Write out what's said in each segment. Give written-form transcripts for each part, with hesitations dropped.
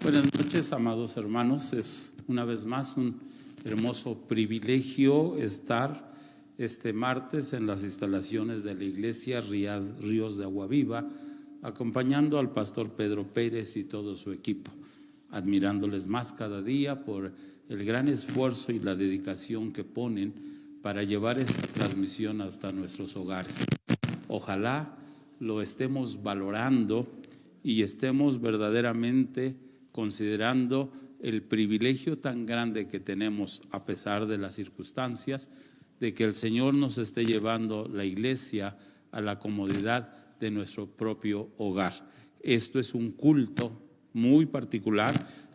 Buenas noches, amados hermanos. Es una vez más un hermoso privilegio estar este martes en las instalaciones de la iglesia Ríos de Agua Viva, acompañando al pastor Pedro Pérez y todo su equipo, admirándoles más cada día por el gran esfuerzo y la dedicación que ponen para llevar esta transmisión hasta nuestros hogares. Ojalá lo estemos valorando y estemos verdaderamente considerando el privilegio tan grande que tenemos, a pesar de las circunstancias, de que el Señor nos esté llevando la iglesia a la comodidad de nuestro propio hogar. Esto es un culto muy particular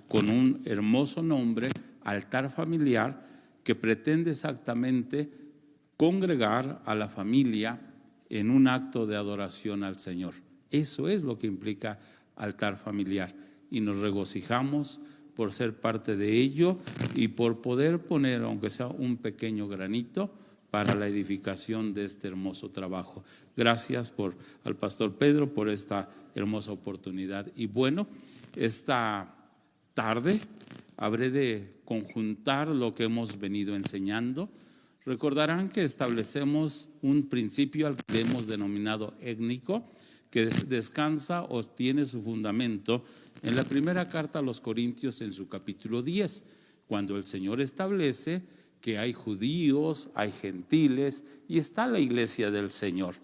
con un hermoso nombre, altar familiar, que pretende exactamente congregar a la familia en un acto de adoración al Señor. Eso es lo que implica altar familiar, y nos regocijamos por ser parte de ello y por poder poner, aunque sea un pequeño granito, para la edificación de este hermoso trabajo. Gracias al pastor Pedro por esta hermosa oportunidad. Y bueno, esta tarde habré de conjuntar lo que hemos venido enseñando. Recordarán que establecemos un principio al que hemos denominado étnico, que descansa o tiene su fundamento en la primera carta a los Corintios, en su capítulo 10, cuando el Señor establece que hay judíos, hay gentiles y está la iglesia del Señor.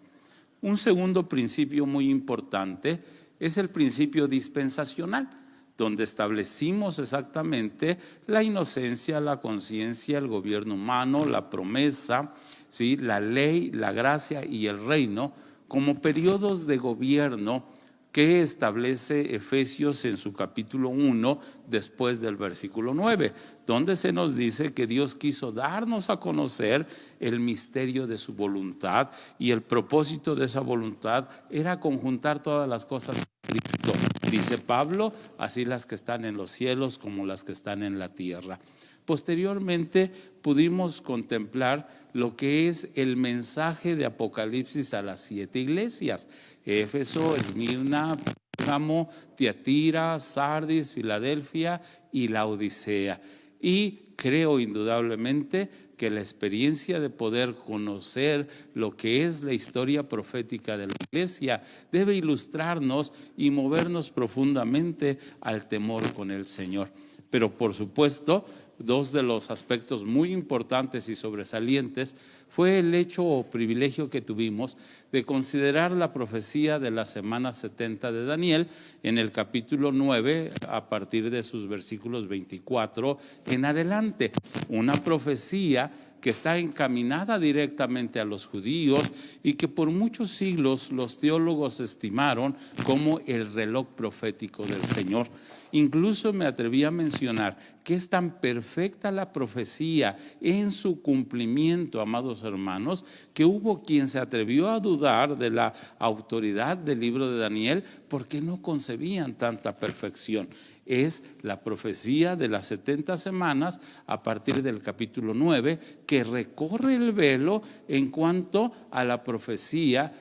Un segundo principio muy importante es el principio dispensacional, donde establecimos exactamente la inocencia, la conciencia, el gobierno humano, la promesa, ¿sí?, la ley, la gracia y el reino como periodos de gobierno que establece Efesios en su capítulo 1, después del versículo 9, donde se nos dice que Dios quiso darnos a conocer el misterio de su voluntad, y el propósito de esa voluntad era conjuntar todas las cosas en Cristo. Dice Pablo, así las que están en los cielos como las que están en la tierra. Posteriormente pudimos contemplar lo que es el mensaje de Apocalipsis a las 7 iglesias: Éfeso, Esmirna, Pérgamo, Tiatira, Sardis, Filadelfia y Laodicea. Y creo indudablemente que la experiencia de poder conocer lo que es la historia profética de la iglesia debe ilustrarnos y movernos profundamente al temor con el Señor. Pero por supuesto, dos de los aspectos muy importantes y sobresalientes fue el hecho o privilegio que tuvimos de considerar la profecía de la semana 70 de Daniel en el capítulo 9, a partir de sus versículos 24 en adelante. Una profecía que está encaminada directamente a los judíos y que por muchos siglos los teólogos estimaron como el reloj profético del Señor. Incluso me atreví a mencionar que es tan perfecta la profecía en su cumplimiento, amados hermanos, que hubo quien se atrevió a dudar de la autoridad del libro de Daniel porque no concebían tanta perfección. Es la profecía de las 70 semanas a partir del capítulo 9 que recorre el velo en cuanto a la profecía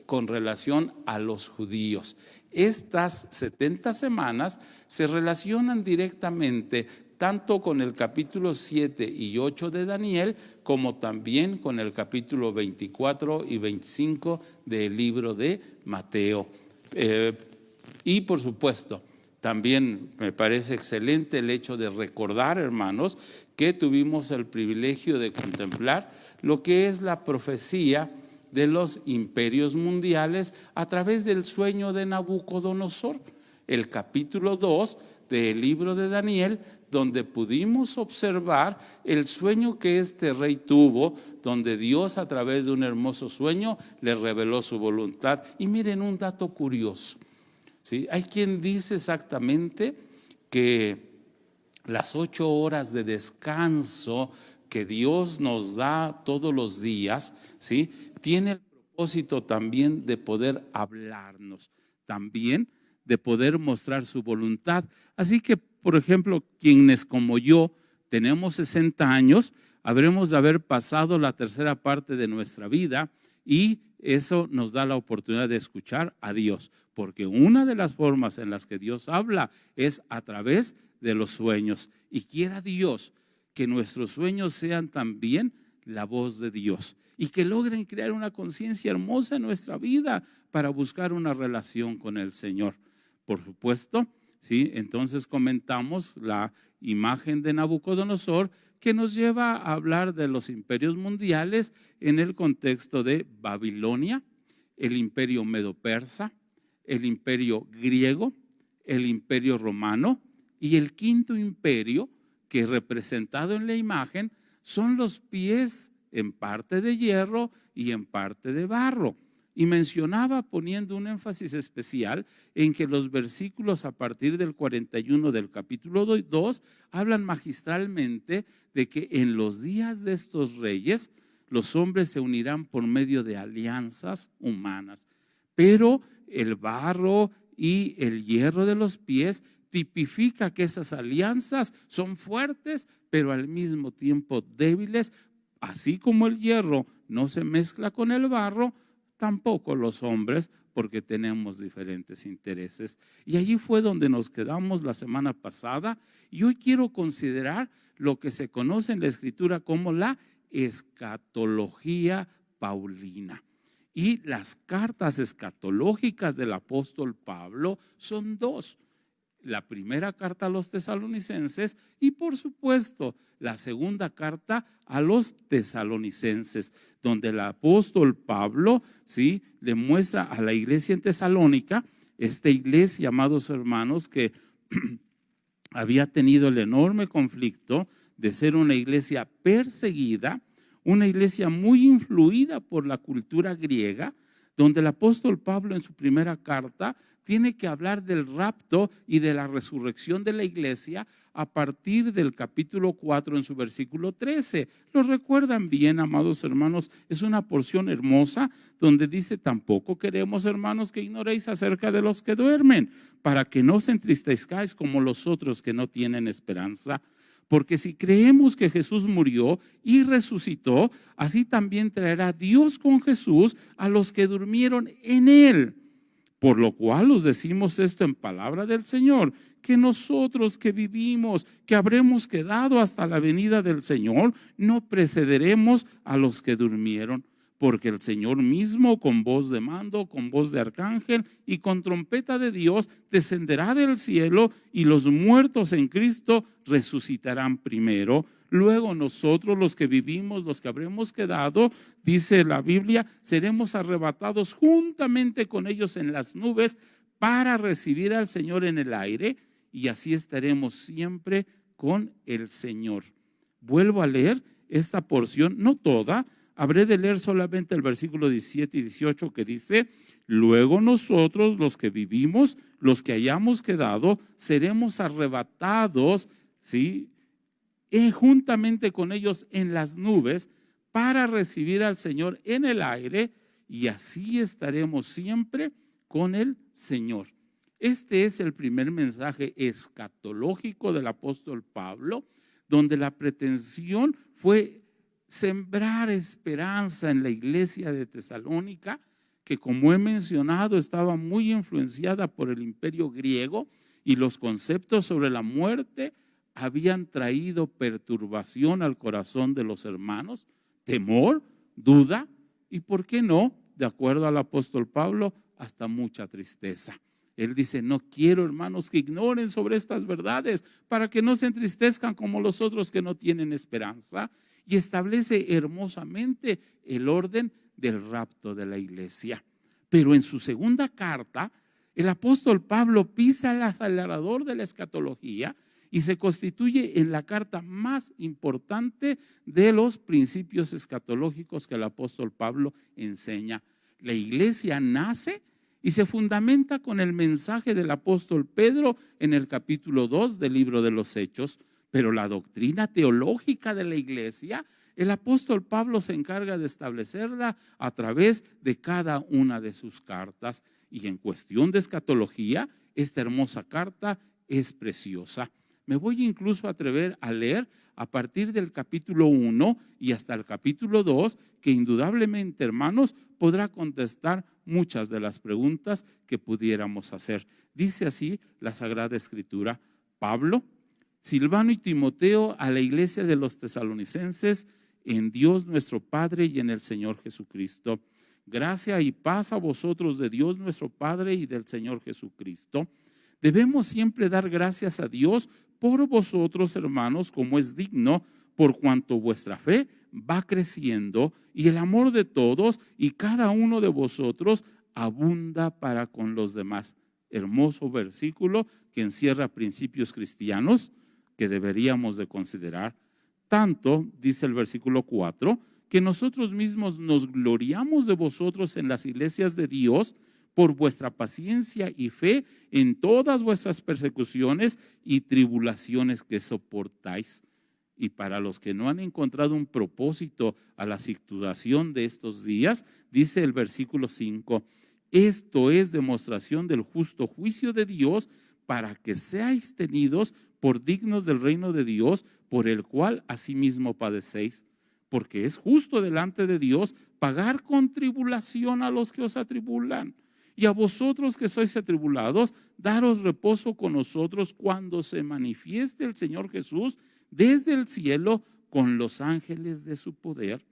con relación a los judíos. Estas 70 semanas se relacionan directamente tanto con el capítulo 7 y 8 de Daniel, como también con el capítulo 24 y 25 del libro de Mateo. Y por supuesto, también me parece excelente el hecho de recordar, hermanos, que tuvimos el privilegio de contemplar lo que es la profecía de los imperios mundiales a través del sueño de Nabucodonosor, el capítulo 2 del libro de Daniel, donde pudimos observar el sueño que este rey tuvo, donde Dios a través de un hermoso sueño le reveló su voluntad. Y miren un dato curioso, ¿sí? Hay quien dice exactamente que las 8 horas de descanso que Dios nos da todos los días, ¿sí?, tiene el propósito también de poder hablarnos, también de poder mostrar su voluntad. Así que, por ejemplo, quienes como yo tenemos 60 años, habremos de haber pasado la tercera parte de nuestra vida y eso nos da la oportunidad de escuchar a Dios, porque una de las formas en las que Dios habla es a través de los sueños. Y quiera Dios que nuestros sueños sean también la voz de Dios y que logren crear una conciencia hermosa en nuestra vida para buscar una relación con el Señor. Por supuesto, ¿sí? Entonces comentamos la imagen de Nabucodonosor, que nos lleva a hablar de los imperios mundiales en el contexto de Babilonia, el imperio medo-persa, el imperio griego, el imperio romano y el quinto imperio, que representado en la imagen son los pies en parte de hierro y en parte de barro. Y mencionaba, poniendo un énfasis especial en que los versículos a partir del 41 del capítulo 2 hablan magistralmente de que en los días de estos reyes los hombres se unirán por medio de alianzas humanas, pero el barro y el hierro de los pies tipifica que esas alianzas son fuertes, pero al mismo tiempo débiles. Así como el hierro no se mezcla con el barro, tampoco los hombres, porque tenemos diferentes intereses. Y allí fue donde nos quedamos la semana pasada, y hoy quiero considerar lo que se conoce en la Escritura como la escatología paulina. Y las cartas escatológicas del apóstol Pablo son dos: la primera carta a los tesalonicenses y, por supuesto, la segunda carta a los tesalonicenses, donde el apóstol Pablo, ¿sí?, le muestra a la iglesia en Tesalónica, esta iglesia, amados hermanos, que había tenido el enorme conflicto de ser una iglesia perseguida, una iglesia muy influida por la cultura griega, donde el apóstol Pablo en su primera carta tiene que hablar del rapto y de la resurrección de la iglesia a partir del capítulo 4 en su versículo 13. ¿Lo recuerdan bien, amados hermanos? Es una porción hermosa donde dice: tampoco queremos, hermanos, que ignoréis acerca de los que duermen, para que no os entristezcáis como los otros que no tienen esperanza. Porque si creemos que Jesús murió y resucitó, así también traerá Dios con Jesús a los que durmieron en él. Por lo cual os decimos esto en palabra del Señor, que nosotros que vivimos, que habremos quedado hasta la venida del Señor, no precederemos a los que durmieron. Porque el Señor mismo, con voz de mando, con voz de arcángel y con trompeta de Dios, descenderá del cielo, y los muertos en Cristo resucitarán primero. Luego nosotros, los que vivimos, los que habremos quedado, dice la Biblia, seremos arrebatados juntamente con ellos en las nubes para recibir al Señor en el aire, y así estaremos siempre con el Señor. Vuelvo a leer esta porción, no toda. Habré de leer solamente el versículo 17 y 18, que dice: luego nosotros, los que vivimos, los que hayamos quedado, seremos arrebatados, ¿sí?, juntamente con ellos en las nubes para recibir al Señor en el aire, y así estaremos siempre con el Señor. Este es el primer mensaje escatológico del apóstol Pablo, donde la pretensión fue sembrar esperanza en la iglesia de Tesalónica, que, como he mencionado, estaba muy influenciada por el imperio griego, y los conceptos sobre la muerte habían traído perturbación al corazón de los hermanos, temor, duda y, ¿por qué no?, de acuerdo al apóstol Pablo, hasta mucha tristeza. Él dice: no quiero, hermanos, que ignoren sobre estas verdades, para que no se entristezcan como los otros que no tienen esperanza. Y establece hermosamente el orden del rapto de la iglesia. Pero en su segunda carta, el apóstol Pablo pisa el acelerador de la escatología y se constituye en la carta más importante de los principios escatológicos que el apóstol Pablo enseña. La iglesia nace y se fundamenta con el mensaje del apóstol Pedro en el capítulo 2 del libro de los Hechos. Pero la doctrina teológica de la iglesia, el apóstol Pablo se encarga de establecerla a través de cada una de sus cartas. Y en cuestión de escatología, esta hermosa carta es preciosa. Me voy incluso a atrever a leer a partir del capítulo 1 y hasta el capítulo 2, que indudablemente, hermanos, podrá contestar muchas de las preguntas que pudiéramos hacer. Dice así la Sagrada Escritura: Pablo, Silvano y Timoteo, a la iglesia de los tesalonicenses, en Dios nuestro Padre y en el Señor Jesucristo. Gracia y paz a vosotros de Dios nuestro Padre y del Señor Jesucristo. Debemos siempre dar gracias a Dios por vosotros, hermanos, como es digno, por cuanto vuestra fe va creciendo y el amor de todos y cada uno de vosotros abunda para con los demás. Hermoso versículo que encierra principios cristianos que deberíamos de considerar. Tanto, dice el versículo 4, que nosotros mismos nos gloriamos de vosotros en las iglesias de Dios por vuestra paciencia y fe en todas vuestras persecuciones y tribulaciones que soportáis. Y para los que no han encontrado un propósito a la situación de estos días, dice el versículo 5, esto es demostración del justo juicio de Dios para que seáis tenidos por dignos del reino de Dios, por el cual asimismo padecéis. Porque es justo delante de Dios pagar con tribulación a los que os atribulan. Y a vosotros que sois atribulados, daros reposo con nosotros cuando se manifieste el Señor Jesús desde el cielo con los ángeles de su poder,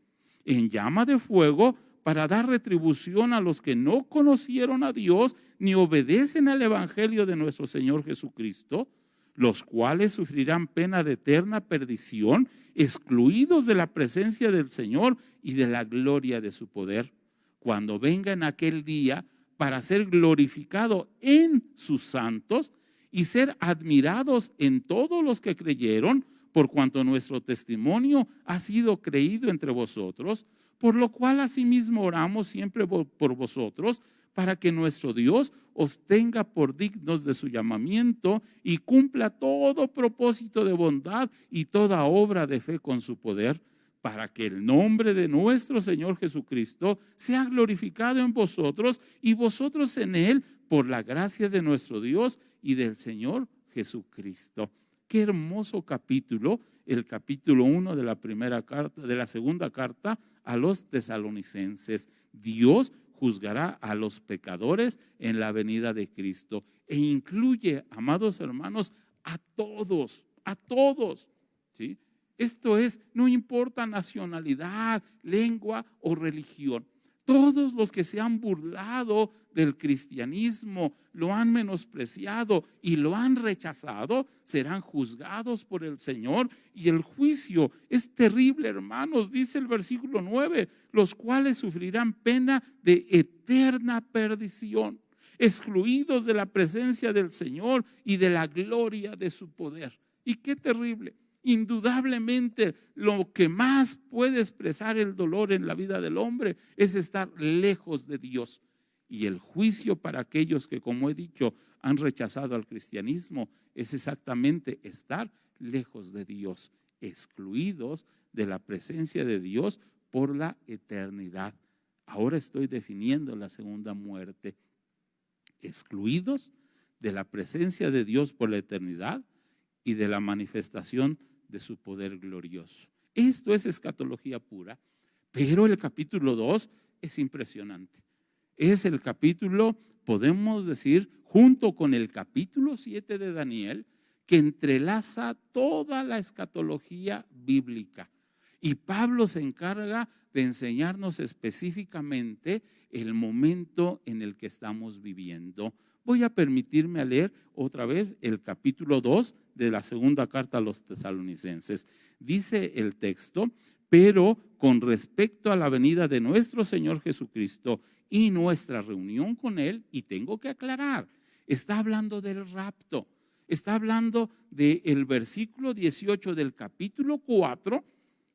en llama de fuego, para dar retribución a los que no conocieron a Dios ni obedecen al evangelio de nuestro Señor Jesucristo, los cuales sufrirán pena de eterna perdición, excluidos de la presencia del Señor y de la gloria de su poder, cuando venga en aquel día para ser glorificado en sus santos y ser admirados en todos los que creyeron, por cuanto nuestro testimonio ha sido creído entre vosotros, por lo cual asimismo oramos siempre por vosotros, para que nuestro Dios os tenga por dignos de su llamamiento y cumpla todo propósito de bondad y toda obra de fe con su poder, para que el nombre de nuestro Señor Jesucristo sea glorificado en vosotros y vosotros en Él, por la gracia de nuestro Dios y del Señor Jesucristo. Qué hermoso capítulo, el capítulo 1 de la primera carta, de la segunda carta a los tesalonicenses. Dios juzgará a los pecadores en la venida de Cristo e incluye, amados hermanos, a todos, ¿sí? Esto es, no importa nacionalidad, lengua o religión. Todos los que se han burlado del cristianismo, lo han menospreciado y lo han rechazado, serán juzgados por el Señor, y el juicio es terrible, hermanos, dice el versículo 9, los cuales sufrirán pena de eterna perdición, excluidos de la presencia del Señor y de la gloria de su poder. Y qué terrible. Indudablemente lo que más puede expresar el dolor en la vida del hombre es estar lejos de Dios. Y el juicio para aquellos que, como he dicho, han rechazado al cristianismo es exactamente estar lejos de Dios, excluidos de la presencia de Dios por la eternidad. Ahora estoy definiendo la segunda muerte. Excluidos de la presencia de Dios por la eternidad y de la manifestación de su poder glorioso. Esto es escatología pura, pero el capítulo 2 es impresionante. Es el capítulo, podemos decir, junto con el capítulo 7 de Daniel, que entrelaza toda la escatología bíblica. Y Pablo se encarga de enseñarnos específicamente el momento en el que estamos viviendo. Voy a permitirme a leer otra vez el capítulo 2 de la segunda carta a los tesalonicenses. Dice el texto: pero con respecto a la venida de nuestro Señor Jesucristo y nuestra reunión con Él, y tengo que aclarar, está hablando del rapto, está hablando del versículo 18 del capítulo 4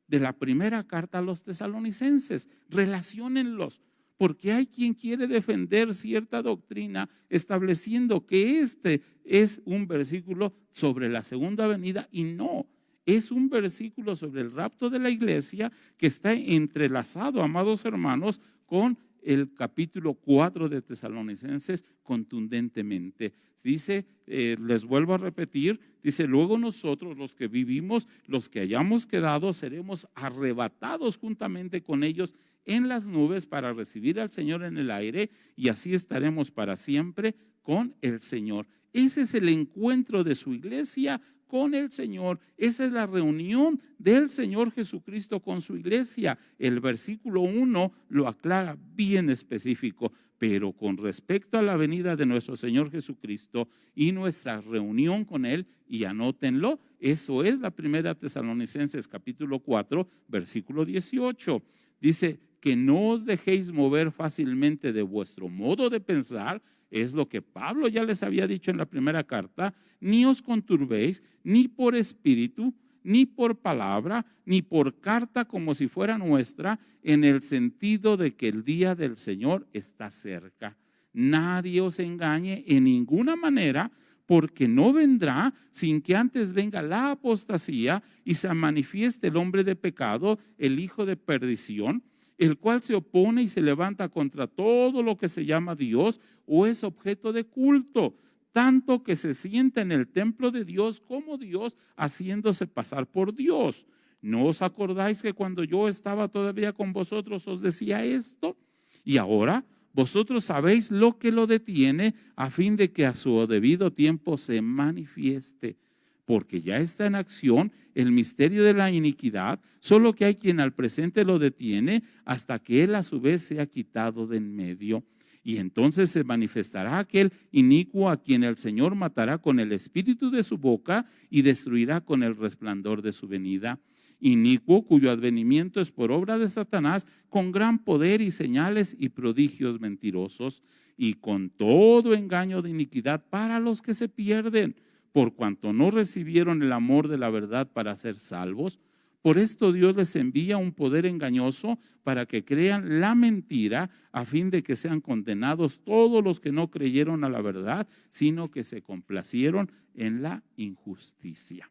de la primera carta a los tesalonicenses. Relaciónenlos, porque hay quien quiere defender cierta doctrina estableciendo que este es un versículo sobre la segunda venida, y no, es un versículo sobre el rapto de la iglesia que está entrelazado, amados hermanos, con el capítulo 4 de Tesalonicenses contundentemente. Dice, les vuelvo a repetir, dice: luego nosotros, los que vivimos, los que hayamos quedado, seremos arrebatados juntamente con ellos en las nubes para recibir al Señor en el aire, y así estaremos para siempre con el Señor. Ese es el encuentro de su iglesia con el Señor. Esa es la reunión del Señor Jesucristo con su iglesia. El versículo 1 lo aclara bien específico, pero con respecto a la venida de nuestro Señor Jesucristo y nuestra reunión con Él, y anótenlo, eso es la primera Tesalonicenses capítulo 4, versículo 18. Dice: que no os dejéis mover fácilmente de vuestro modo de pensar. Es lo que Pablo ya les había dicho en la primera carta: ni os conturbéis, ni por espíritu, ni por palabra, ni por carta como si fuera nuestra, en el sentido de que el día del Señor está cerca. Nadie os engañe en ninguna manera, porque no vendrá sin que antes venga la apostasía y se manifieste el hombre de pecado, el hijo de perdición, el cual se opone y se levanta contra todo lo que se llama Dios o es objeto de culto, tanto que se sienta en el templo de Dios como Dios, haciéndose pasar por Dios. ¿No os acordáis que cuando yo estaba todavía con vosotros os decía esto? Y ahora vosotros sabéis lo que lo detiene, a fin de que a su debido tiempo se manifieste. Porque ya está en acción el misterio de la iniquidad, solo que hay quien al presente lo detiene hasta que él a su vez sea quitado de en medio. Y entonces se manifestará aquel inicuo a quien el Señor matará con el espíritu de su boca y destruirá con el resplandor de su venida. Inicuo cuyo advenimiento es por obra de Satanás, con gran poder y señales y prodigios mentirosos, y con todo engaño de iniquidad para los que se pierden, por cuanto no recibieron el amor de la verdad para ser salvos. Por esto Dios les envía un poder engañoso para que crean la mentira, a fin de que sean condenados todos los que no creyeron a la verdad, sino que se complacieron en la injusticia.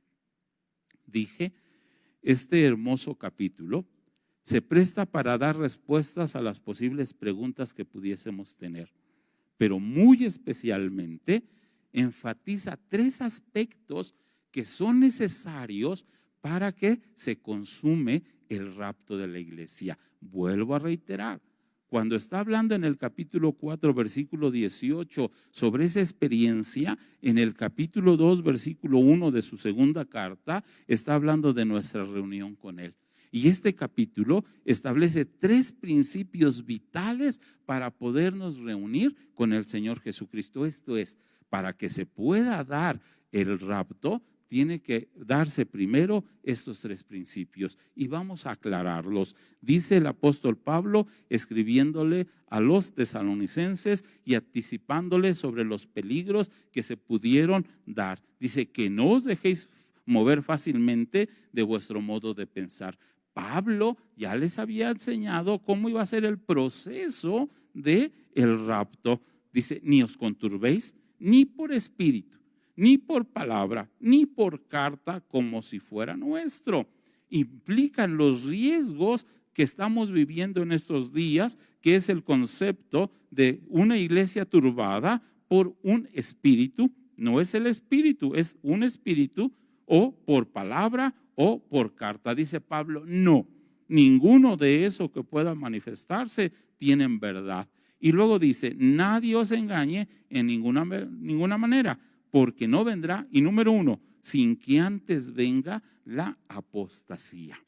Dije, este hermoso capítulo se presta para dar respuestas a las posibles preguntas que pudiésemos tener, pero muy especialmente enfatiza 3 aspectos que son necesarios para que se consume el rapto de la iglesia. Vuelvo a reiterar, cuando está hablando en el capítulo 4, versículo 18, sobre esa experiencia, en el capítulo 2, versículo 1 de su segunda carta, está hablando de nuestra reunión con Él. Y este capítulo establece 3 principios vitales para podernos reunir con el Señor Jesucristo. Esto es, para que se pueda dar el rapto, tiene que darse primero estos 3 principios, y vamos a aclararlos. Dice el apóstol Pablo, escribiéndole a los tesalonicenses y anticipándoles sobre los peligros que se pudieron dar. Dice: que no os dejéis mover fácilmente de vuestro modo de pensar. Pablo ya les había enseñado cómo iba a ser el proceso de el rapto. Dice: ni os conturbéis, ni por espíritu, ni por palabra, ni por carta como si fuera nuestro. Implican los riesgos que estamos viviendo en estos días, que es el concepto de una iglesia turbada por un espíritu. No es el espíritu, es un espíritu, o por palabra o por carta. Dice Pablo: no, ninguno de eso que pueda manifestarse tienen verdad. Y luego dice: nadie os engañe en ninguna manera, porque no vendrá, y número 1, sin que antes venga la apostasía.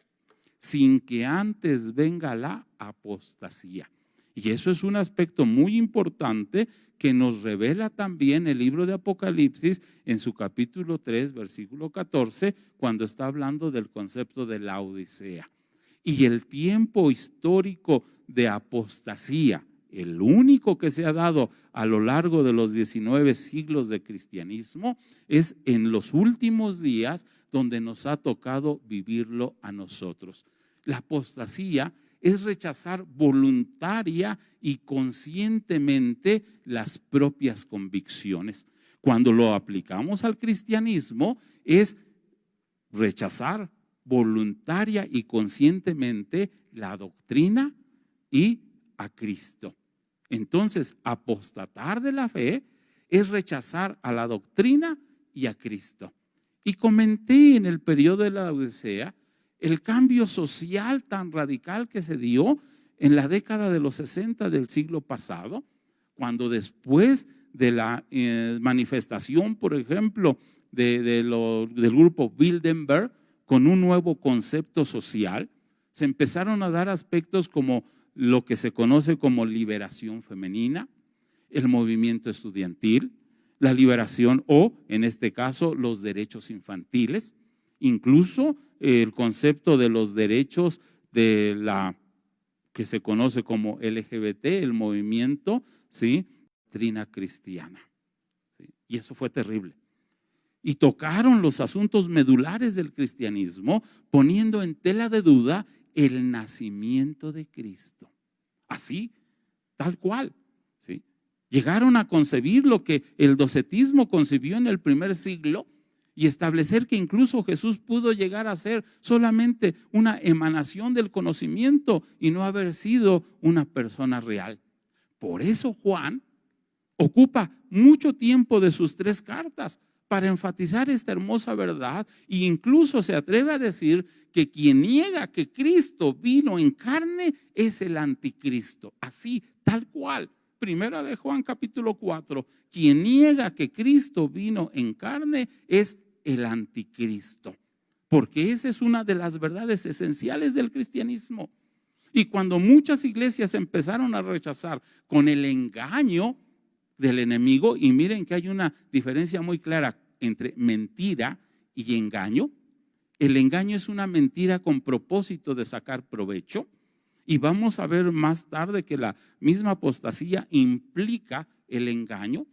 Sin que antes venga la apostasía. Y eso es un aspecto muy importante que nos revela también el libro de Apocalipsis en su capítulo 3, versículo 14, cuando está hablando del concepto de la Odisea. Y el tiempo histórico de apostasía, el único que se ha dado a lo largo de los 19 siglos de cristianismo, es en los últimos días donde nos ha tocado vivirlo a nosotros. La apostasía es rechazar voluntaria y conscientemente las propias convicciones. Cuando lo aplicamos al cristianismo, es rechazar voluntaria y conscientemente la doctrina y a Cristo. Entonces, apostatar de la fe es rechazar a la doctrina y a Cristo. Y comenté en el periodo de la Odisea el cambio social tan radical que se dio en la década de los 60 del siglo pasado, cuando después de la manifestación, por ejemplo, del grupo Bilderberg, con un nuevo concepto social, se empezaron a dar aspectos como lo que se conoce como liberación femenina, el movimiento estudiantil, la liberación o, en este caso, los derechos infantiles, incluso el concepto de los derechos de la que se conoce como LGBT, el movimiento, ¿sí?, doctrina cristiana. ¿Sí? Y eso fue terrible. Y tocaron los asuntos medulares del cristianismo, poniendo en tela de duda el nacimiento de Cristo. Así, tal cual. ¿Sí? Llegaron a concebir lo que el docetismo concibió en el primer siglo y establecer que incluso Jesús pudo llegar a ser solamente una emanación del conocimiento y no haber sido una persona real. Por eso Juan ocupa mucho tiempo de sus 3 cartas para enfatizar esta hermosa verdad, e incluso se atreve a decir que quien niega que Cristo vino en carne es el anticristo. Así, tal cual. Primera de Juan capítulo 4, quien niega que Cristo vino en carne es el anticristo, porque esa es una de las verdades esenciales del cristianismo. Y cuando muchas iglesias empezaron a rechazar con el engaño del enemigo, y miren que hay una diferencia muy clara entre mentira y engaño. El engaño es una mentira con propósito de sacar provecho, y vamos a ver más tarde que la misma apostasía implica el engaño.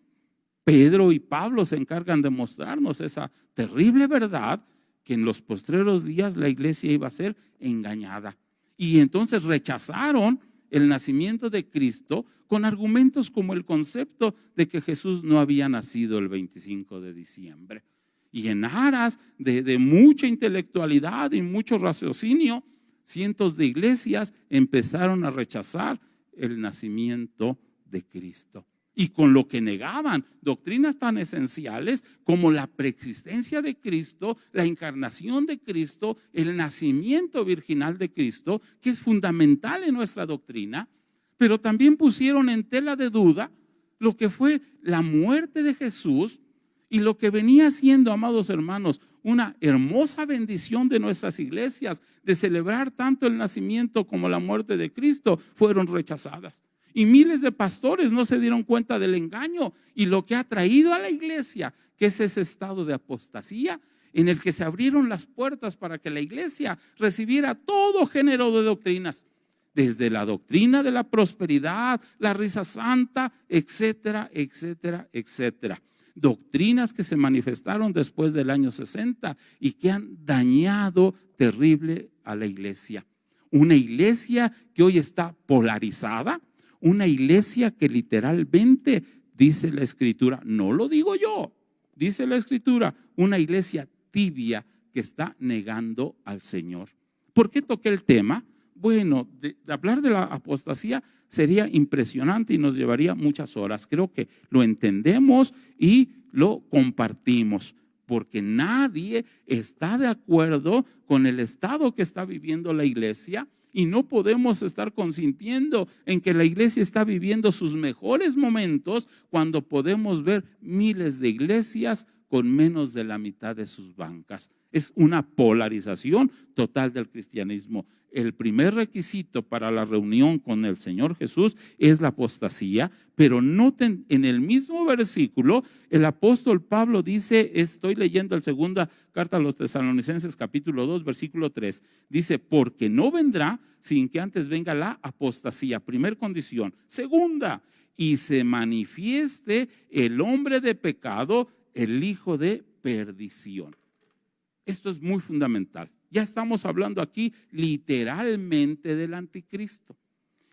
Pedro y Pablo se encargan de mostrarnos esa terrible verdad, que en los postreros días la iglesia iba a ser engañada. Y entonces rechazaron el nacimiento de Cristo con argumentos como el concepto de que Jesús no había nacido el 25 de diciembre. Y en aras de mucha intelectualidad y mucho raciocinio, cientos de iglesias empezaron a rechazar el nacimiento de Cristo. Y con lo que negaban doctrinas tan esenciales como la preexistencia de Cristo, la encarnación de Cristo, el nacimiento virginal de Cristo, que es fundamental en nuestra doctrina, pero también pusieron en tela de duda lo que fue la muerte de Jesús y lo que venía siendo, amados hermanos, una hermosa bendición de nuestras iglesias de celebrar tanto el nacimiento como la muerte de Cristo, fueron rechazadas. Y miles de pastores no se dieron cuenta del engaño y lo que ha traído a la iglesia, que es ese estado de apostasía en el que se abrieron las puertas para que la iglesia recibiera todo género de doctrinas, desde la doctrina de la prosperidad, la risa santa, etcétera, etcétera, etcétera. Doctrinas que se manifestaron después del año 60 y que han dañado terrible a la iglesia. Una iglesia que hoy está polarizada, una iglesia que literalmente, dice la Escritura, no lo digo yo, dice la Escritura, una iglesia tibia que está negando al Señor. ¿Por qué toqué el tema? Bueno, de hablar de la apostasía sería impresionante y nos llevaría muchas horas. Creo que lo entendemos y lo compartimos, porque nadie está de acuerdo con el estado que está viviendo la iglesia. Y no podemos estar consintiendo en que la iglesia está viviendo sus mejores momentos cuando podemos ver miles de iglesias con menos de la mitad de sus bancas. Es una polarización total del cristianismo. El primer requisito para la reunión con el Señor Jesús es la apostasía, pero noten en el mismo versículo, el apóstol Pablo dice, estoy leyendo la segunda carta a los Tesalonicenses capítulo 2 versículo 3, dice, porque no vendrá sin que antes venga la apostasía, primer condición. Segunda, y se manifieste el hombre de pecado, el hijo de perdición. Esto es muy fundamental. Ya estamos hablando aquí literalmente del anticristo.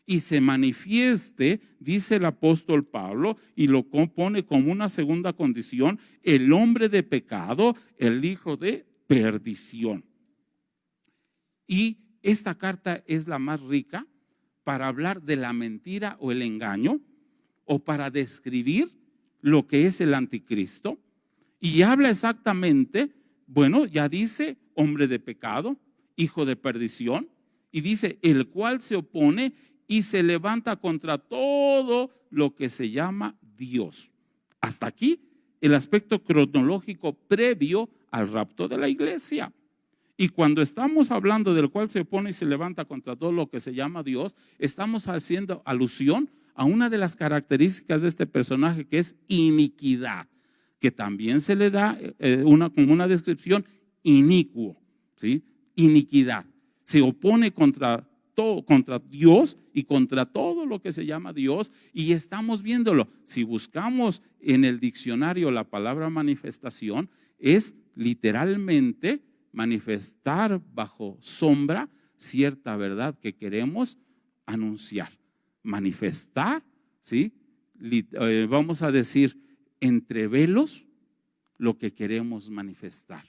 Y se manifieste, dice el apóstol Pablo, y lo pone como una segunda condición, el hombre de pecado, el hijo de perdición. Y esta carta es la más rica para hablar de la mentira o el engaño, o para describir lo que es el anticristo. Y habla exactamente, bueno, ya dice hombre de pecado, hijo de perdición, y dice el cual se opone y se levanta contra todo lo que se llama Dios. Hasta aquí el aspecto cronológico previo al rapto de la iglesia. Y cuando estamos hablando del cual se opone y se levanta contra todo lo que se llama Dios, estamos haciendo alusión a una de las características de este personaje, que es iniquidad, que también se le da como una descripción, inicuo, ¿sí? Iniquidad. Se opone contra todo, contra Dios y contra todo lo que se llama Dios, y estamos viéndolo. Si buscamos en el diccionario la palabra manifestación, es literalmente manifestar bajo sombra cierta verdad que queremos anunciar. Manifestar, ¿sí? Vamos a decir, entre velos, lo que queremos manifestar.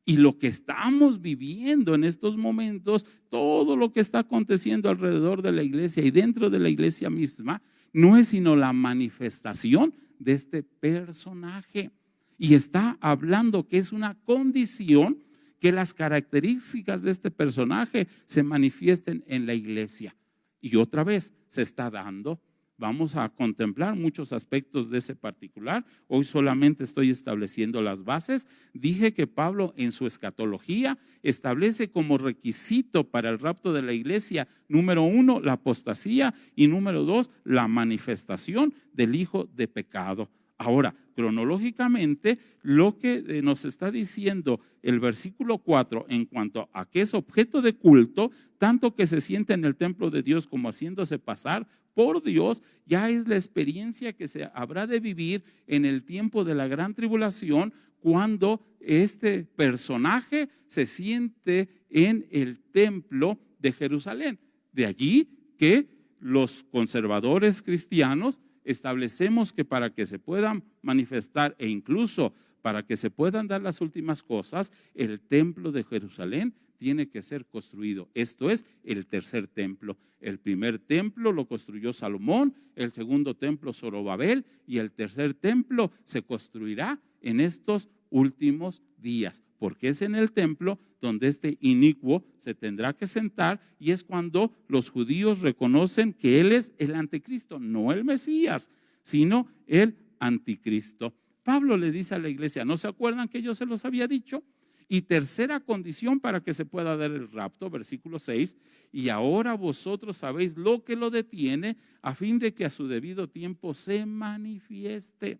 Y lo que estamos viviendo en estos momentos, todo lo que está aconteciendo alrededor de la iglesia y dentro de la iglesia misma, no es sino la manifestación de este personaje. Y está hablando que es una condición que las características de este personaje se manifiesten en la iglesia. Y otra vez se está dando. Vamos a contemplar muchos aspectos de ese particular. Hoy solamente estoy estableciendo las bases. Dije que Pablo en su escatología establece como requisito para el rapto de la iglesia, número 1, la apostasía, y número 2, la manifestación del hijo de pecado. Ahora, cronológicamente, lo que nos está diciendo el versículo 4 en cuanto a que es objeto de culto, tanto que se siente en el templo de Dios como haciéndose pasar por Dios, ya es la experiencia que se habrá de vivir en el tiempo de la gran tribulación, cuando este personaje se siente en el templo de Jerusalén. De allí que los conservadores cristianos establecemos que para que se puedan manifestar e incluso para que se puedan dar las últimas cosas, el templo de Jerusalén tiene que ser construido. Esto es el tercer templo. El primer templo lo construyó Salomón, el segundo templo Zorobabel, y el tercer templo se construirá en estos últimos días, porque es en el templo donde este inicuo se tendrá que sentar, y es cuando los judíos reconocen que él es el anticristo, no el Mesías, sino el anticristo. Pablo le dice a la iglesia, ¿no se acuerdan que yo se los había dicho? Y tercera condición para que se pueda dar el rapto, versículo 6, y ahora vosotros sabéis lo que lo detiene, a fin de que a su debido tiempo se manifieste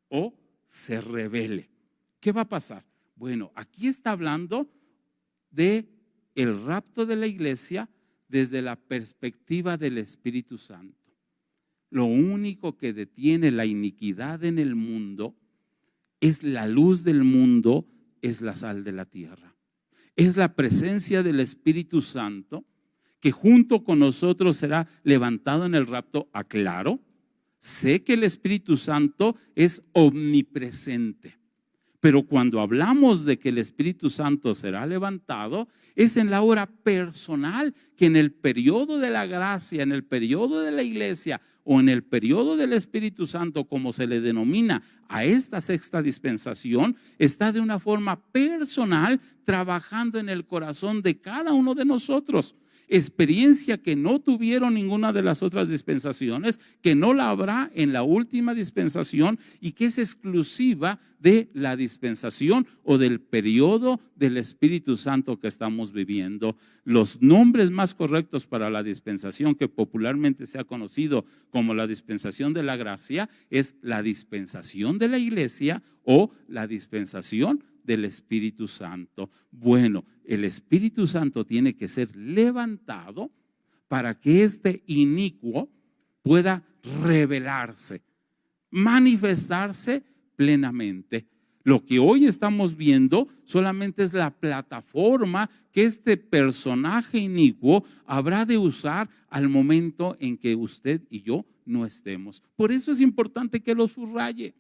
o se revele. ¿Qué va a pasar? Bueno, aquí está hablando de el rapto de la iglesia desde la perspectiva del Espíritu Santo. Lo único que detiene la iniquidad en el mundo es la luz del mundo, es la sal de la tierra. Es la presencia del Espíritu Santo que junto con nosotros será levantado en el rapto. Aclaro, sé que el Espíritu Santo es omnipresente, pero cuando hablamos de que el Espíritu Santo será levantado, es en la hora personal, que en el periodo de la gracia, en el periodo de la iglesia o en el periodo del Espíritu Santo, como se le denomina a esta sexta dispensación, está de una forma personal trabajando en el corazón de cada uno de nosotros. Experiencia que no tuvieron ninguna de las otras dispensaciones, que no la habrá en la última dispensación, y que es exclusiva de la dispensación o del periodo del Espíritu Santo que estamos viviendo. Los nombres más correctos para la dispensación, que popularmente se ha conocido como la dispensación de la gracia, es la dispensación de la iglesia o la dispensación del Espíritu Santo. Bueno, el Espíritu Santo tiene que ser levantado para que este inicuo pueda revelarse, manifestarse plenamente. Lo que hoy estamos viendo solamente es la plataforma que este personaje inicuo habrá de usar al momento en que usted y yo no estemos. Por eso es importante que lo subraye.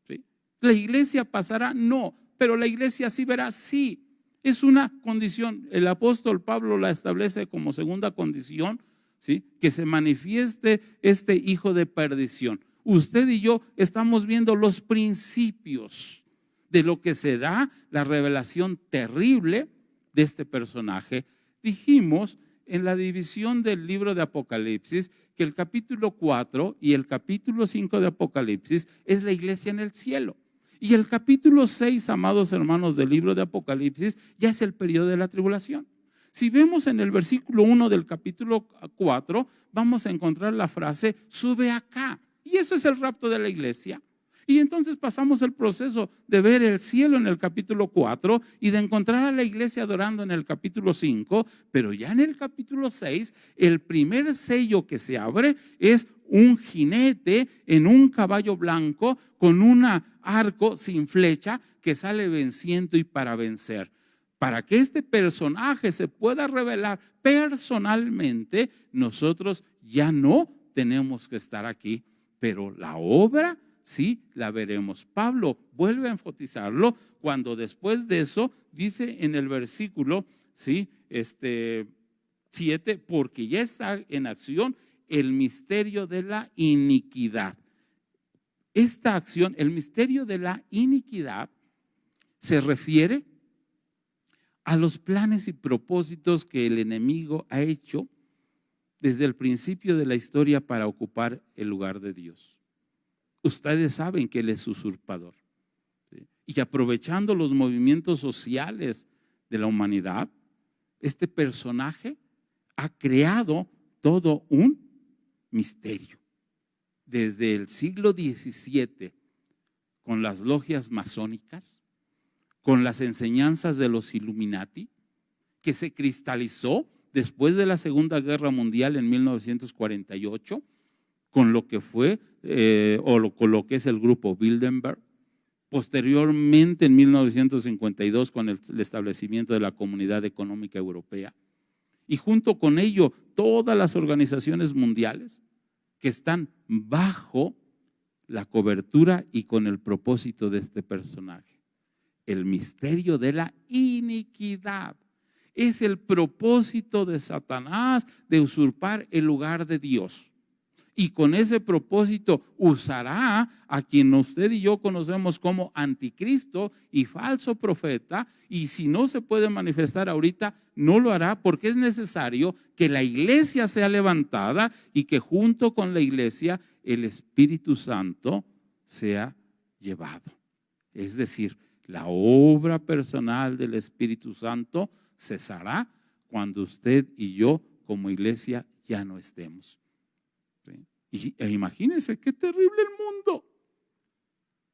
¿Sí? ¿La iglesia pasará? No. Pero la iglesia sí verá, sí. Es una condición. El apóstol Pablo la establece como segunda condición, ¿sí? Que se manifieste este hijo de perdición. Usted y yo estamos viendo los principios de lo que será la revelación terrible de este personaje. Dijimos en la división del libro de Apocalipsis que el capítulo 4 y el capítulo 5 de Apocalipsis es la iglesia en el cielo. Y el capítulo 6, amados hermanos, del libro de Apocalipsis ya es el periodo de la tribulación. Si vemos en el versículo 1 del capítulo 4, vamos a encontrar la frase, sube acá. Y eso es el rapto de la iglesia. Y entonces pasamos el proceso de ver el cielo en el capítulo 4 y de encontrar a la iglesia adorando en el capítulo 5, pero ya en el capítulo 6, el primer sello que se abre es un jinete en un caballo blanco con un arco sin flecha que sale venciendo y para vencer. Para que este personaje se pueda revelar personalmente, nosotros ya no tenemos que estar aquí, pero la obra sí la veremos. Pablo vuelve a enfatizarlo cuando después de eso dice en el versículo 7, porque ya está en acción el misterio de la iniquidad. Esta acción, el misterio de la iniquidad, se refiere a los planes y propósitos que el enemigo ha hecho desde el principio de la historia para ocupar el lugar de Dios. Ustedes saben que él es usurpador, ¿sí? Y aprovechando los movimientos sociales de la humanidad, este personaje ha creado todo un misterio. Desde el siglo XVII, con las logias masónicas, con las enseñanzas de los Illuminati, que se cristalizó después de la Segunda Guerra Mundial en 1948, con lo que fue con lo que es el grupo Bilderberg, posteriormente en 1952 con el establecimiento de la Comunidad Económica Europea, y junto con ello todas las organizaciones mundiales que están bajo la cobertura y con el propósito de este personaje. El misterio de la iniquidad es el propósito de Satanás de usurpar el lugar de Dios. Y con ese propósito usará a quien usted y yo conocemos como anticristo y falso profeta, y si no se puede manifestar ahorita, no lo hará, porque es necesario que la iglesia sea levantada y que junto con la iglesia el Espíritu Santo sea llevado. Es decir, la obra personal del Espíritu Santo cesará cuando usted y yo como iglesia ya no estemos. E imagínense qué terrible el mundo.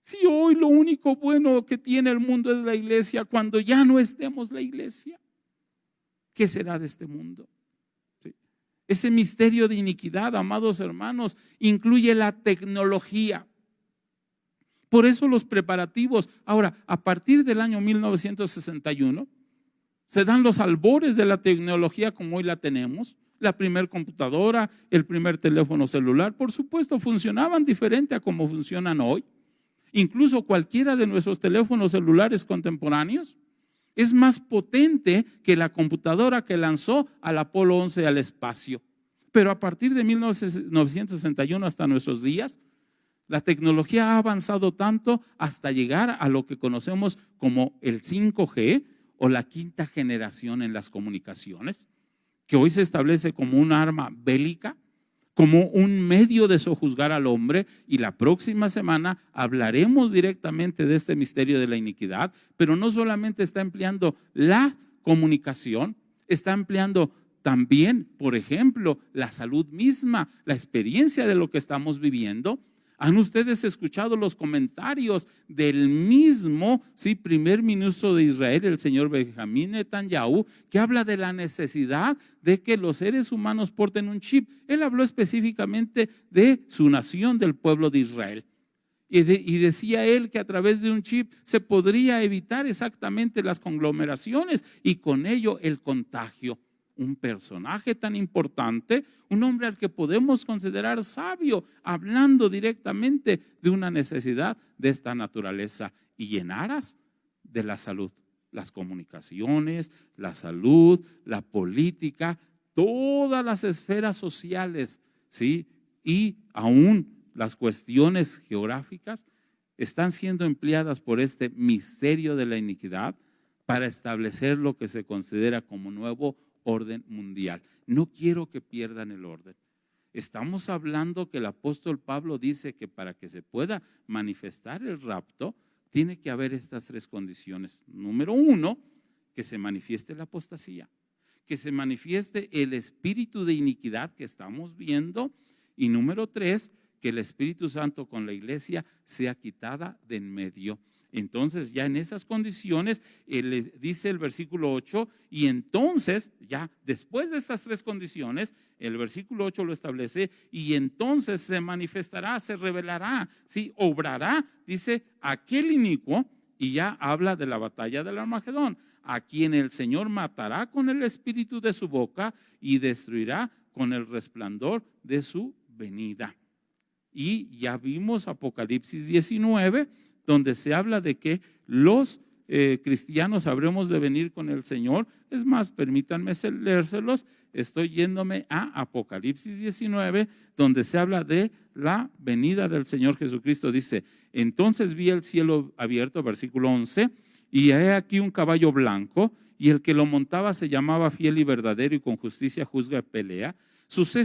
Si hoy lo único bueno que tiene el mundo es la iglesia, cuando ya no estemos la iglesia, ¿qué será de este mundo? ¿Sí? Ese misterio de iniquidad, amados hermanos, incluye la tecnología. Por eso los preparativos, ahora, a partir del año 1961, se dan los albores de la tecnología como hoy la tenemos. La primer computadora, el primer teléfono celular, por supuesto, funcionaban diferente a como funcionan hoy. Incluso cualquiera de nuestros teléfonos celulares contemporáneos es más potente que la computadora que lanzó al Apolo 11 al espacio. Pero a partir de 1961 hasta nuestros días, la tecnología ha avanzado tanto hasta llegar a lo que conocemos como el 5G o la quinta generación en las comunicaciones, que hoy se establece como un arma bélica, como un medio de sojuzgar al hombre, y la próxima semana hablaremos directamente de este misterio de la iniquidad, pero no solamente está empleando la comunicación, está empleando también, por ejemplo, la salud misma, la experiencia de lo que estamos viviendo. ¿Han ustedes escuchado los comentarios del mismo primer ministro de Israel, el señor Benjamín Netanyahu, que habla de la necesidad de que los seres humanos porten un chip? Él habló específicamente de su nación, del pueblo de Israel. Y decía él que a través de un chip se podría evitar exactamente las conglomeraciones y con ello el contagio. Un personaje tan importante, un hombre al que podemos considerar sabio, hablando directamente de una necesidad de esta naturaleza y en aras de la salud las comunicaciones, la salud, la política, todas las esferas sociales, ¿sí? Y aún las cuestiones geográficas están siendo empleadas por este misterio de la iniquidad para establecer lo que se considera como nuevo orden mundial. No quiero que pierdan el orden. Estamos hablando que el apóstol Pablo dice que para que se pueda manifestar el rapto, tiene que haber estas tres condiciones. Número uno, que se manifieste la apostasía, que se manifieste el espíritu de iniquidad que estamos viendo, y número tres, que el Espíritu Santo con la iglesia sea quitada de en medio. Entonces ya en esas condiciones, dice el versículo 8, y entonces ya después de estas tres condiciones, el versículo 8 lo establece, y entonces se manifestará, se revelará, ¿sí? Obrará, dice, aquel inicuo, y ya habla de la batalla del Armagedón, a quien el Señor matará con el espíritu de su boca y destruirá con el resplandor de su venida. Y ya vimos Apocalipsis 19, donde se habla de que los cristianos habremos de venir con el Señor. Es más, permítanme leérselos. Estoy yéndome a Apocalipsis 19, donde se habla de la venida del Señor Jesucristo. Dice, entonces vi el cielo abierto, versículo 11, y he aquí un caballo blanco, y el que lo montaba se llamaba Fiel y Verdadero, y con justicia juzga y pelea. Sus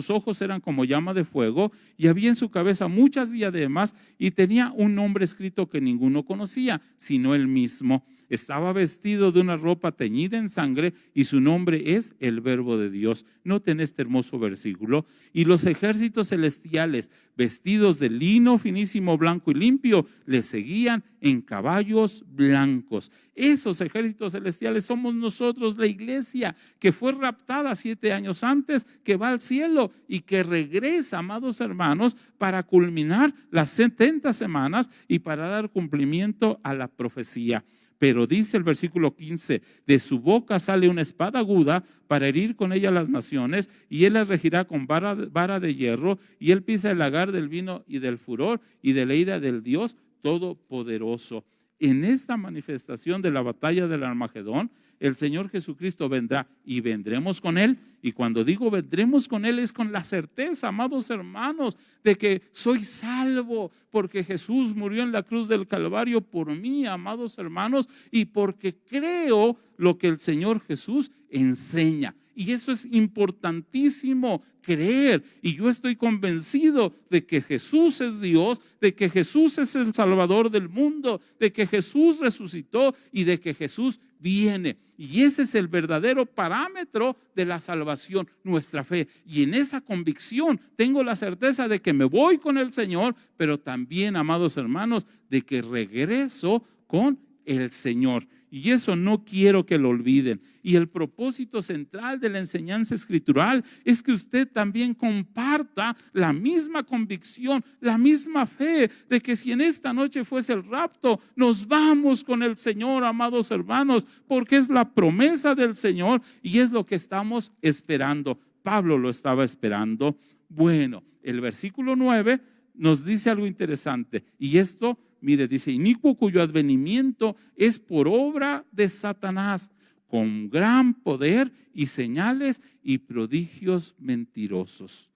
ojos eran como llama de fuego, y había en su cabeza muchas diademas, y tenía un nombre escrito que ninguno conocía, sino él mismo. Estaba vestido de una ropa teñida en sangre, y su nombre es el Verbo de Dios. Noten este hermoso versículo. Y los ejércitos celestiales, vestidos de lino finísimo, blanco y limpio, le seguían en caballos blancos. Esos ejércitos celestiales somos nosotros, la iglesia, que fue raptada 7 años antes, que va al cielo y que regresa, amados hermanos, para culminar las 70 semanas y para dar cumplimiento a la profecía. Pero dice el versículo 15, de su boca sale una espada aguda para herir con ella las naciones, y él las regirá con vara de hierro, y él pisa el lagar del vino y del furor y de la ira del Dios Todopoderoso. En esta manifestación de la batalla del Armagedón, el Señor Jesucristo vendrá y vendremos con Él. Y cuando digo vendremos con Él, es con la certeza, amados hermanos, de que soy salvo porque Jesús murió en la cruz del Calvario por mí, amados hermanos, y porque creo lo que el Señor Jesús enseña. Y eso es importantísimo, creer. Y yo estoy convencido de que Jesús es Dios, de que Jesús es el Salvador del mundo, de que Jesús resucitó y de que Jesús viene. Y ese es el verdadero parámetro de la salvación, nuestra fe. Y en esa convicción tengo la certeza de que me voy con el Señor, pero también, amados hermanos, de que regreso con el Señor. Y eso no quiero que lo olviden. Y el propósito central de la enseñanza escritural es que usted también comparta la misma convicción, la misma fe de que si en esta noche fuese el rapto, nos vamos con el Señor, amados hermanos, porque es la promesa del Señor y es lo que estamos esperando. Pablo lo estaba esperando. Bueno, el versículo 9 nos dice algo interesante, y esto, mire, dice, inicuo cuyo advenimiento es por obra de Satanás, con gran poder y señales y prodigios mentirosos.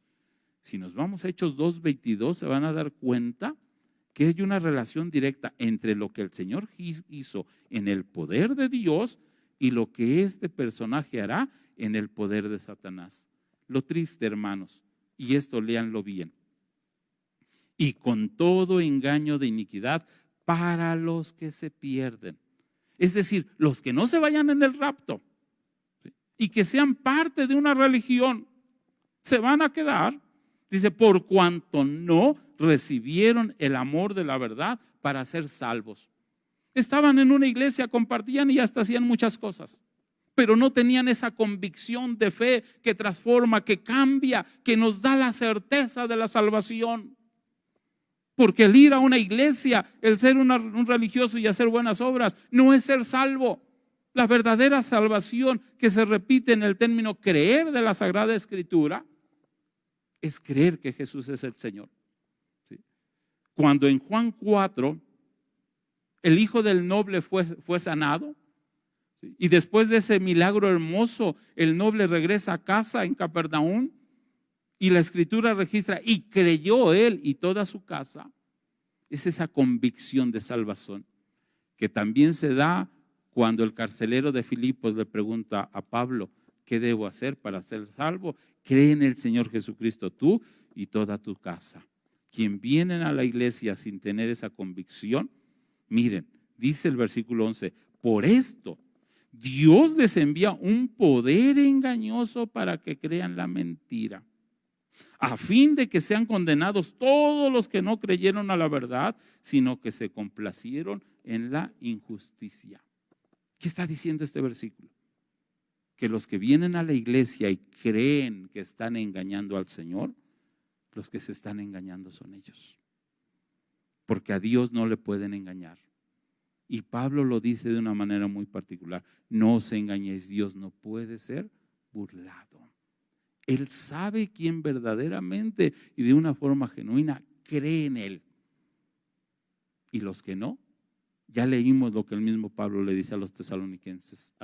Si nos vamos a Hechos 2:22, se van a dar cuenta que hay una relación directa entre lo que el Señor hizo en el poder de Dios y lo que este personaje hará en el poder de Satanás. Lo triste, hermanos, y esto léanlo bien. Y con todo engaño de iniquidad para los que se pierden. Es decir, los que no se vayan en el rapto, ¿sí?, y que sean parte de una religión, se van a quedar, dice, por cuanto no recibieron el amor de la verdad para ser salvos. Estaban en una iglesia, compartían y hasta hacían muchas cosas, pero no tenían esa convicción de fe que transforma, que cambia, que nos da la certeza de la salvación. Porque el ir a una iglesia, el ser un religioso y hacer buenas obras, no es ser salvo. La verdadera salvación, que se repite en el término creer de la Sagrada Escritura, es creer que Jesús es el Señor. ¿Sí? Cuando en Juan 4 el hijo del noble fue sanado, ¿sí? Y después de ese milagro hermoso, el noble regresa a casa en Capernaum y la escritura registra, y creyó él y toda su casa. Es esa convicción de salvación que también se da cuando el carcelero de Filipos le pregunta a Pablo, ¿qué debo hacer para ser salvo? Cree en el Señor Jesucristo tú y toda tu casa. Quien vienen a la iglesia sin tener esa convicción, miren, dice el versículo 11, por esto Dios les envía un poder engañoso para que crean la mentira, a fin de que sean condenados todos los que no creyeron a la verdad, sino que se complacieron en la injusticia. ¿Qué está diciendo este versículo? Que los que vienen a la iglesia y creen que están engañando al Señor, los que se están engañando son ellos. Porque a Dios no le pueden engañar. Y Pablo lo dice de una manera muy particular. No os engañéis, Dios no puede ser burlado. Él sabe quién verdaderamente y de una forma genuina cree en Él. Y los que no, ya leímos lo que el mismo Pablo le dice a los tesalonicenses,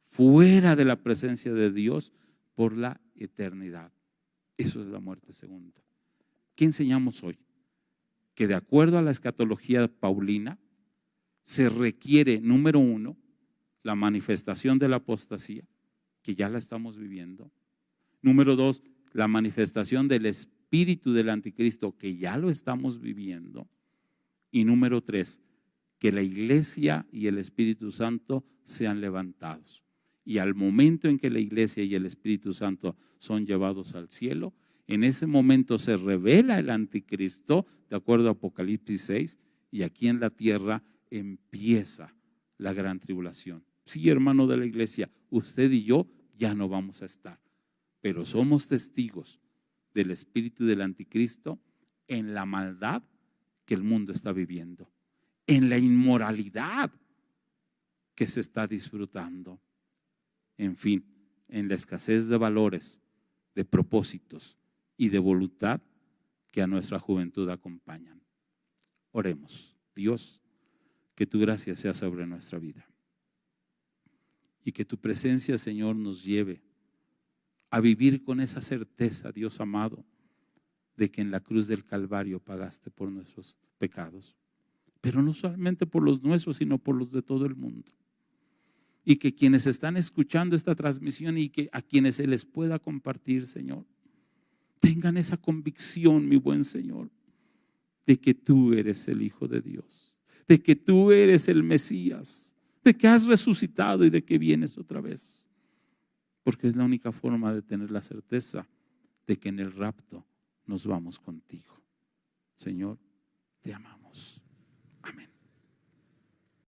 fuera de la presencia de Dios por la eternidad. Eso es la muerte segunda. ¿Qué enseñamos hoy? Que de acuerdo a la escatología paulina, se requiere, número uno, la manifestación de la apostasía, que ya la estamos viviendo. Número dos, la manifestación del espíritu del anticristo, que ya lo estamos viviendo. Y número tres, que la iglesia y el Espíritu Santo sean levantados. Y al momento en que la iglesia y el Espíritu Santo son llevados al cielo, en ese momento se revela el anticristo, de acuerdo a Apocalipsis 6, y aquí en la tierra empieza la gran tribulación. Sí, hermano de la iglesia, usted y yo ya no vamos a estar, pero somos testigos del espíritu del anticristo en la maldad que el mundo está viviendo, en la inmoralidad que se está disfrutando, en fin, en la escasez de valores, de propósitos y de voluntad que a nuestra juventud acompañan. Oremos. Dios, que tu gracia sea sobre nuestra vida y que tu presencia, Señor, nos lleve a vivir con esa certeza, Dios amado, de que en la cruz del Calvario pagaste por nuestros pecados, pero no solamente por los nuestros, sino por los de todo el mundo. Y que quienes están escuchando esta transmisión y que a quienes se les pueda compartir, Señor, tengan esa convicción, mi buen Señor, de que tú eres el Hijo de Dios, de que tú eres el Mesías, de que has resucitado y de que vienes otra vez. Porque es la única forma de tener la certeza de que en el rapto nos vamos contigo. Señor, te amamos.